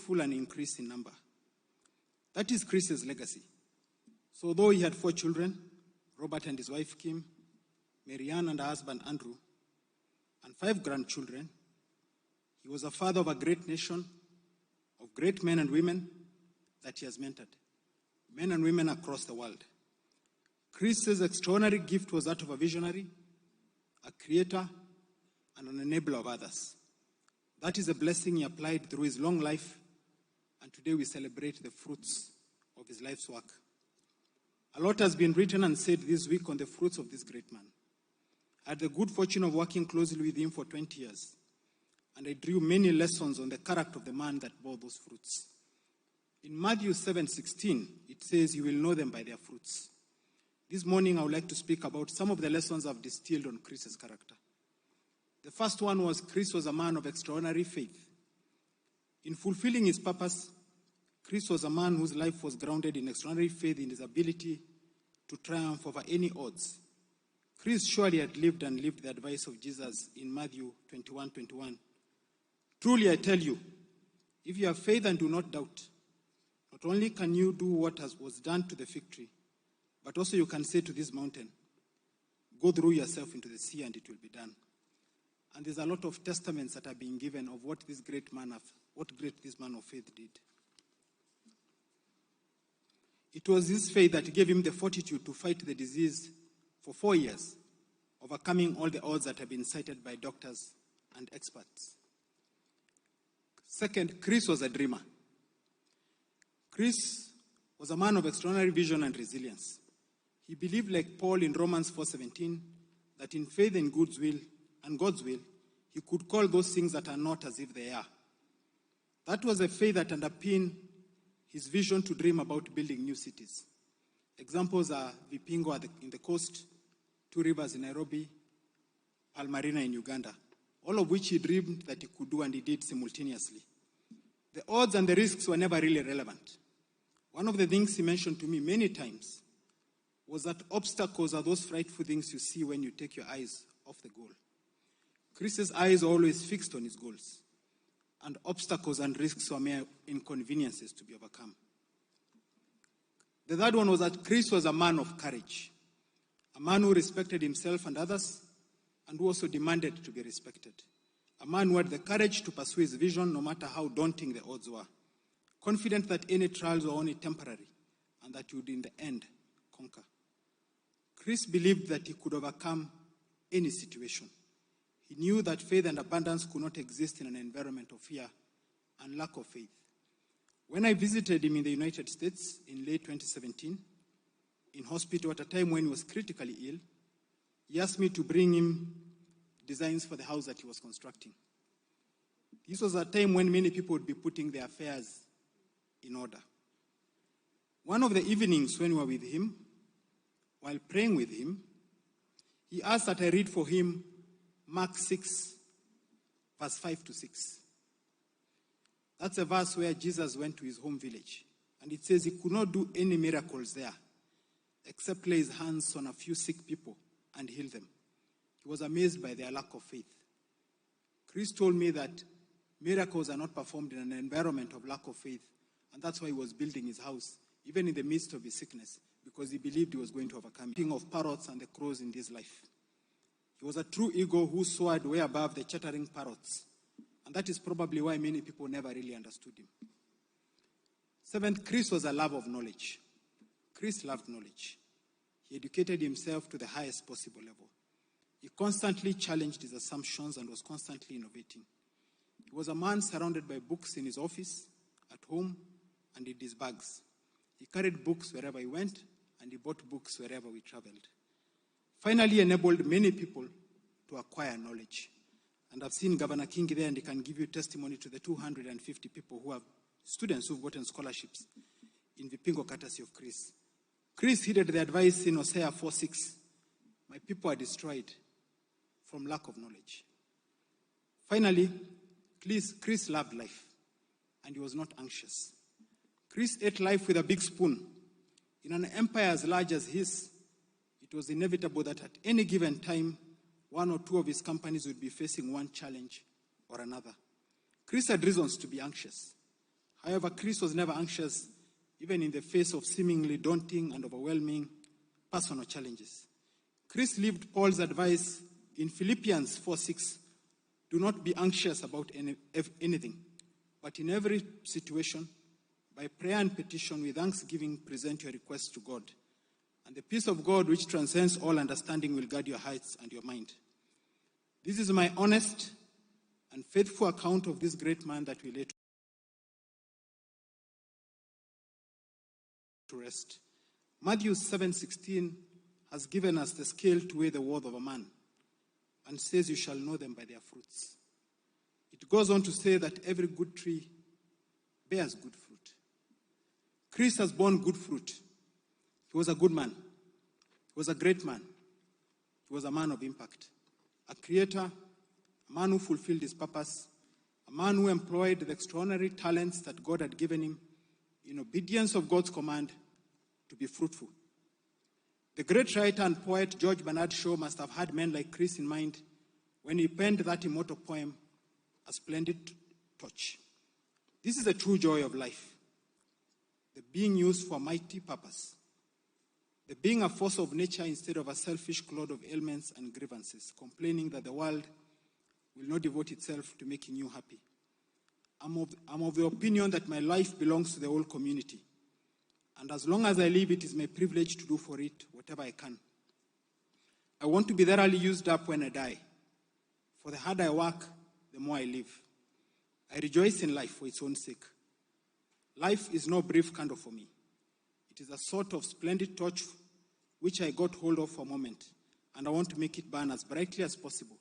fruitful and increase in number. That is Chris's legacy. So though he had 4 children, Robert and his wife Kim, Marianne and her husband Andrew, and 5 grandchildren, he was a father of a great nation, of great men and women that he has mentored, men and women across the world. Chris's extraordinary gift was that of a visionary, a creator, and an enabler of others. That is a blessing he applied through his long life, and today we celebrate the fruits of his life's work. A lot has been written and said this week on the fruits of this great man. I had the good fortune of working closely with him for 20 years, and I drew many lessons on the character of the man that bore those fruits. In Matthew 7:16, it says, "You will know them by their fruits." This morning, I would like to speak about some of the lessons I've distilled on Chris's character. The first one was Chris was a man of extraordinary faith. In fulfilling his purpose, Chris was a man whose life was grounded in extraordinary faith in his ability to triumph over any odds. Chris surely had lived and lived the advice of Jesus in Matthew 21:21. "Truly I tell you, if you have faith and do not doubt, not only can you do what was done to the fig tree, but also you can say to this mountain, 'Go through yourself into the sea,' and it will be done." And there's a lot of testaments that are being given of what this great man of faith did. It was this faith that gave him the fortitude to fight the disease for 4 years, overcoming all the odds that have been cited by doctors and experts. Second, Chris was a dreamer. Chris was a man of extraordinary vision and resilience. He believed, like Paul in Romans 4:17, that in faith and God's will, he could call those things that are not as if they are. That was a faith that underpinned his vision to dream about building new cities. Examples are Vipingo in the coast, 2 Rivers in Nairobi, Palmarina in Uganda, all of which he dreamed that he could do, and he did simultaneously. The odds and the risks were never really relevant. One of the things he mentioned to me many times was that obstacles are those frightful things you see when you take your eyes off the goal. Chris's eyes were always fixed on his goals, and obstacles and risks were mere inconveniences to be overcome. The third one was that Chris was a man of courage, a man who respected himself and others, and who also demanded to be respected. A man who had the courage to pursue his vision no matter how daunting the odds were, confident that any trials were only temporary and that he would in the end conquer. Chris believed that he could overcome any situation. He knew that faith and abundance could not exist in an environment of fear and lack of faith. When I visited him in the United States in late 2017, in hospital at a time when he was critically ill, he asked me to bring him designs for the house that he was constructing. This was a time when many people would be putting their affairs in order. One of the evenings when we were with him, while praying with him, he asked that I read for him Mark 6, verse 5-6. That's a verse where Jesus went to his home village. And it says he could not do any miracles there, except lay his hands on a few sick people and heal them. He was amazed by their lack of faith. Chris told me that miracles are not performed in an environment of lack of faith. And that's why he was building his house, even in the midst of his sickness, because he believed he was going to overcome it. King of parrots and the crows in this life. He was a true eagle who soared way above the chattering parrots. And that is probably why many people never really understood him. Seventh, Chris was a lover of knowledge. Chris loved knowledge. He educated himself to the highest possible level. He constantly challenged his assumptions and was constantly innovating. He was a man surrounded by books in his office, at home, and in his bags. He carried books wherever he went, and he bought books wherever we traveled. Finally, he enabled many people to acquire knowledge. And I've seen Governor King there, and he can give you testimony to the 250 people who have students who've gotten scholarships in Vipingo, courtesy of Chris. Chris heeded the advice in Hosea 4:6. My people are destroyed from lack of knowledge. Finally, Chris loved life, and he was not anxious. Chris ate life with a big spoon. In an empire as large as his, it was inevitable that at any given time, one or two of his companies would be facing one challenge or another. Chris had reasons to be anxious. However, Chris was never anxious, even in the face of seemingly daunting and overwhelming personal challenges. Chris lived Paul's advice in Philippians 4:6. Do not be anxious about anything, but in every situation, by prayer and petition, with thanksgiving, present your requests to God. And the peace of God, which transcends all understanding, will guard your hearts and your mind. This is my honest and faithful account of this great man that we lay to rest. Matthew 7:16 has given us the scale to weigh the worth of a man, and says, you shall know them by their fruits. It goes on to say that every good tree bears good fruit. Chris has borne good fruit. He was a good man. He was a great man. He was a man of impact, a creator, a man who fulfilled his purpose, a man who employed the extraordinary talents that God had given him in obedience of God's command to be fruitful. The great writer and poet George Bernard Shaw must have had men like Chris in mind when he penned that immortal poem, A Splendid Torch. This is the true joy of life, the being used for a mighty purpose, the being a force of nature instead of a selfish clod of ailments and grievances, complaining that the world will not devote itself to making you happy. I'm of the opinion that my life belongs to the whole community. And as long as I live, it is my privilege to do for it whatever I can. I want to be thoroughly used up when I die. For the harder I work, the more I live. I rejoice in life for its own sake. Life is no brief candle for me. It is a sort of splendid torch which I got hold of for a moment, and I want to make it burn as brightly as possible